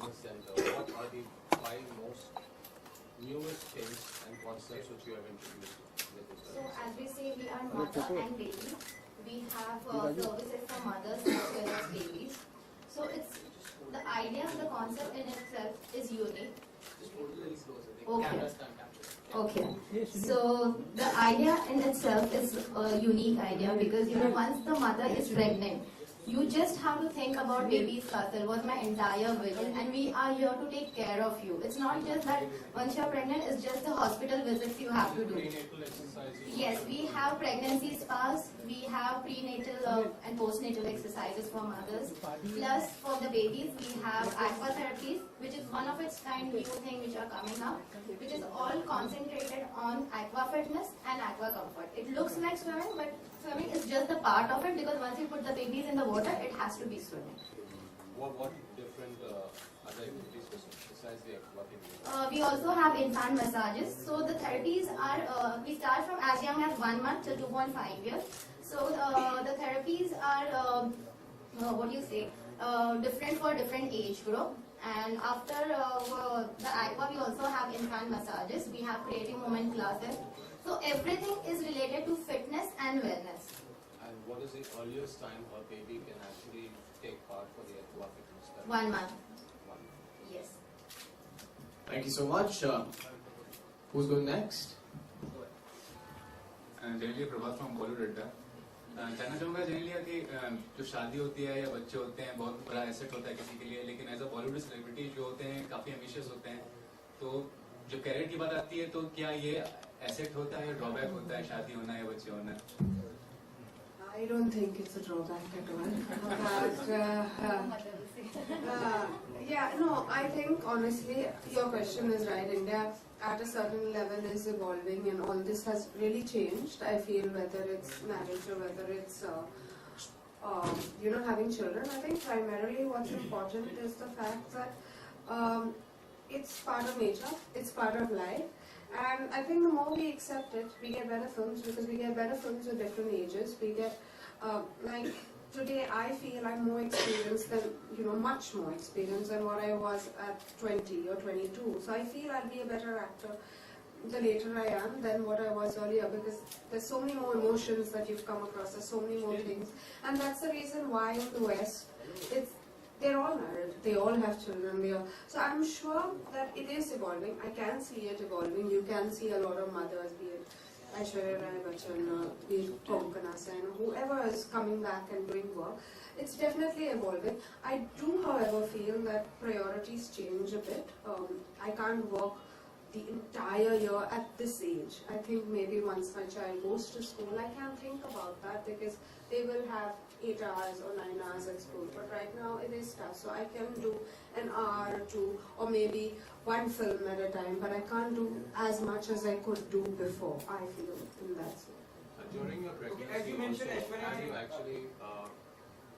Fitness Center, what are the 5 most newest things and concepts which you have introduced with this? So as we say, we are mother and baby. We have services for mothers as well as babies. So it's the idea of the concept in itself is unique. Okay. Okay. So the idea in itself is a unique idea because once the mother is pregnant, you just have to think about baby's castle was my entire vision, and we are here to take care of you. It's not just that once you're pregnant, it's just the hospital visits you have to do. Prenatal exercises. Yes, we have pregnancy spas, we have prenatal and postnatal exercises for mothers. Plus, for the babies, we have aqua therapies, which is one of its kind new thing which are coming up, which is all concentrated on aqua fitness and aqua comfort. It looks like swimming, but swimming is just a part of it because once you put the babies in the water, it has to be swimming. What different other activities besides the aqua? We also have infant massages. So the therapies are, we start from as young as 1 month to 2.5 years. So the therapies are, different for different age group. And after the aqua, we also have infant massages. We have creative movement classes. So everything is related to fitness and wellness. And what is the earliest time a baby can actually take part for the aqua fitness study? 1 month. 1 month. Yes. Thank you so much. Who's going next? Genelia Prabhat from Bollywood. जानना चाहूँगा जेनेलिया कि जो शादी होती है या बच्चे होते हैं बहुत बड़ा एसेट होता है किसी के लिए, लेकिन एज अ बॉलीवुड सेलिब्रिटी जो होते हैं काफी एम्बिशियस होते हैं, तो जो कैरियर की बात आती है तो क्या ये एसेट होता है या ड्रॉबैक होता है शादी होना या बच्चे होना? I don't think it's a drawback at all. I think honestly your question is right. India at a certain level is evolving and all this has really changed. I feel whether it's marriage or whether it's having children. I think primarily what's important is the fact that it's part of nature, it's part of life. And I think the more we accept it, we get better films because we get better films with different ages. We get, like today I feel I'm more experienced than, much more experienced than what I was at 20 or 22. So I feel I'll be a better actor the later I am than what I was earlier because there's so many more emotions that you've come across, there's so many more things. And that's the reason why in the West, they're all married, they all have children. So I'm sure that it is evolving. I can see it evolving. You can see a lot of mothers, be it Aishwarya Rai Bachchan, be it Konkana Sen, whoever is coming back and doing work. It's definitely evolving. I do, however, feel that priorities change a bit. I can't work the entire year at this age. I think maybe once my child goes to school, I can think about that because they will have 8 hours or 9 hours at school. But right now it is tough. So I can do an hour or 2 or maybe 1 film at a time. But I can't do as much as I could do before, I feel, in that way. During your pregnancy, have you actually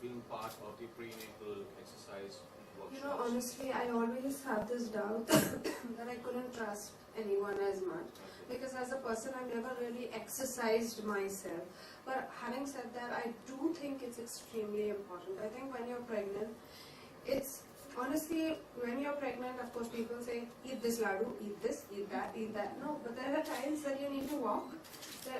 been part of the prenatal exercise workshops? Honestly, I always had this doubt that I couldn't trust anyone as much because as a person I've never really exercised myself. But having said that, I do think it's extremely important. I think when you're pregnant, honestly, when you're pregnant, of course people say, eat this laddu, eat this, eat that, eat that. No, but there are times that you need to walk.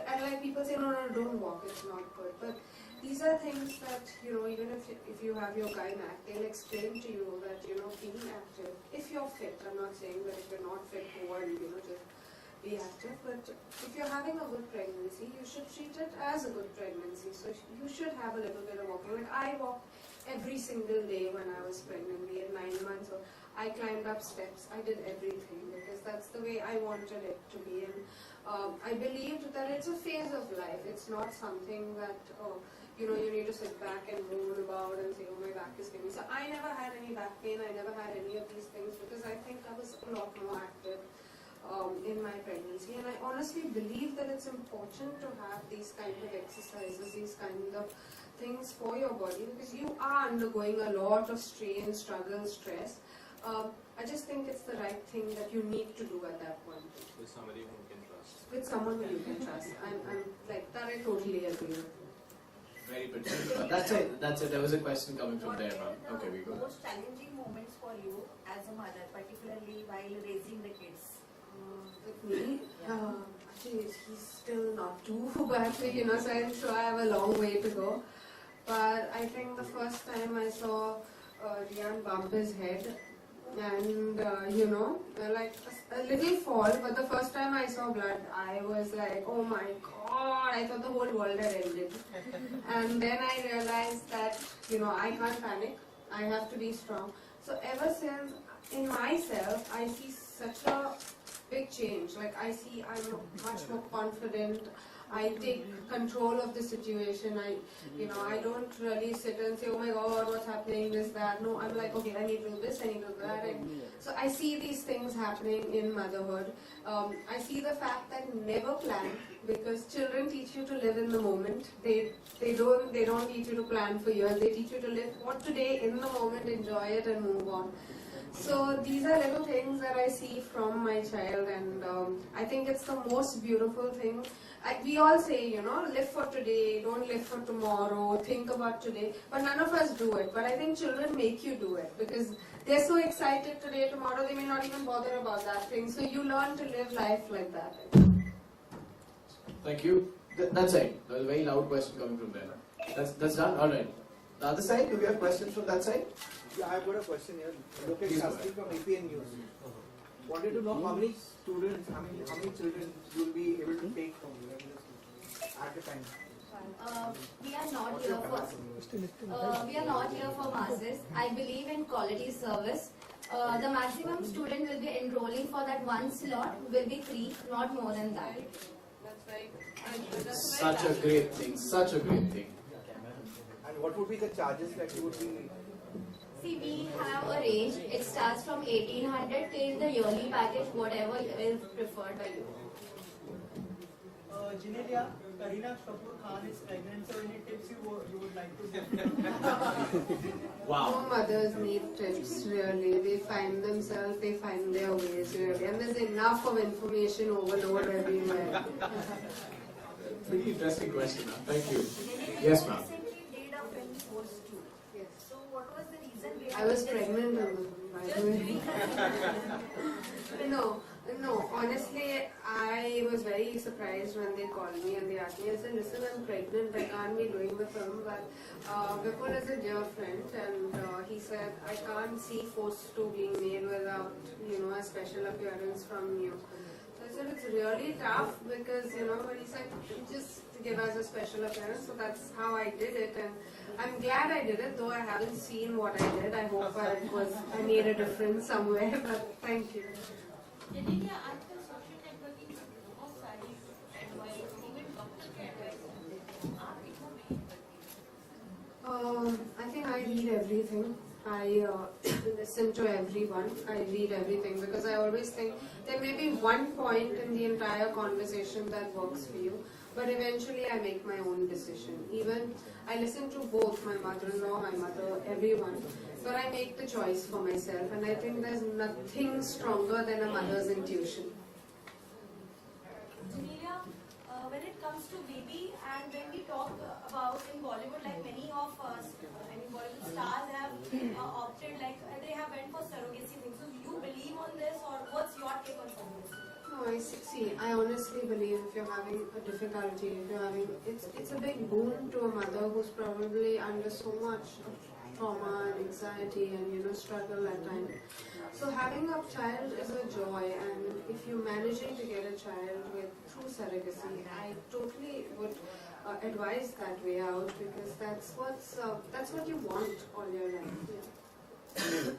And like people say, no, don't walk, it's not good. But these are things that, even if you have your gynac, they'll explain to you that, being active, if you're fit, I'm not saying that if you're not fit, go and, just be active, but if you're having a good pregnancy, you should treat it as a good pregnancy. So you should have a little bit of walking. Like I walked every single day when I was pregnant, be it 9 months, or I climbed up steps, I did everything because that's the way I wanted it to be. And I believed that it's a phase of life. It's not something that, you need to sit back and roll about and say, oh, my back is giving. So I never had any back pain. I never had any of these things because I think I was a lot more active in my pregnancy. And I honestly believe that it's important to have these kind of exercises, these kind of things for your body because you are undergoing a lot of strain, struggle, stress. I just think it's the right thing that you need to do at that point. With somebody whom you can trust. With someone who you can trust. I'm like that. I totally agree with. Very pertinent. That's it. That's it. There was a question coming from there, ma'am. Okay, we go. Most challenging moments for you as a mother, particularly while raising the kids? With me, actually, he's still not too bad, so I have a long way to go. But I think the first time I saw Rian bump his head, and like a little fall, but the first time I saw blood, I was like, oh my god, I thought the whole world had ended. And then I realized that, I can't panic, I have to be strong. So ever since, in myself, I see such a big change. Like I'm much more confident. I take control of the situation. I don't really sit and say, oh my god, what's happening, this, that. No, I'm like, okay, I need to do this, I need to do that. And so I see these things happening in motherhood. I see the fact that never plan, because children teach you to live in the moment. They don't teach you to plan for years. They teach you to live for today, in the moment, enjoy it and move on. So these are little things that I see from my child, and I think it's the most beautiful thing. We all say, live for today, don't live for tomorrow, think about today, but none of us do it. But I think children make you do it, because they're so excited today, tomorrow they may not even bother about that thing. So you learn to live life like that. Thank you. That's it. There was a very loud question coming from there. That's done? Alright. The other side, do we have questions from that side? Yeah, I've got a question here. Lokesh Shastri from APN News. Wanted to know how many students, how many children you will be able to take from you at the time. We are not here for masses. I believe in quality service. The maximum student will be enrolling for that one slot will be 3, not more than that. Such a great thing. Such a great thing. And what would be the charges that you would be? See, we have a range. It starts from 1800 till the yearly package, whatever is preferred by you. Genelia, Kareena Kapoor Khan is pregnant, so any tips you would like to give? No mothers need tips, really. They find themselves, they find their ways, really. And there's enough of information overload everywhere. Pretty interesting question, ma'am. Thank you. Yes, ma'am. Recently did a film Force 2. Yes. So what was the reason behind I was pregnant, by the way. No, honestly, I was very surprised when they called me and they asked me, I said, listen, I'm pregnant, I can't be doing the film, but Vipul is a dear friend, and he said, I can't see Force 2 being made without, a special appearance from you. So I said, it's really tough, because, but he said, just give us a special appearance, so that's how I did it, and I'm glad I did it, though I haven't seen what I did. I hope I made a difference somewhere, but thank you. Genelia, आजकल social networking में बहुत सारी advice, even doctor के advice हैं. आप कितना believe करती हैं? I think I read everything. I listen to everyone. I read everything, because I always think there may be one point in the entire conversation that works for you, but eventually I make my own decision. Even I listen to both my mother-in-law, my mother, everyone, but I make the choice for myself, and I think there's nothing stronger than a mother's intuition. Genelia, when it comes to baby, and when we talk about in Bollywood, like many of us, Bollywood stars have opted, like they have went for surrogacy things. So you believe on this, or what's your take on surrogacy? No, I honestly believe if you're having a difficulty, it's a big boon to a mother who's probably under so much trauma and anxiety and struggle at times. So having a child is a joy, and if you're managing to get a child through surrogacy, I totally would advise that way out, because that's what you want all your life. Yeah.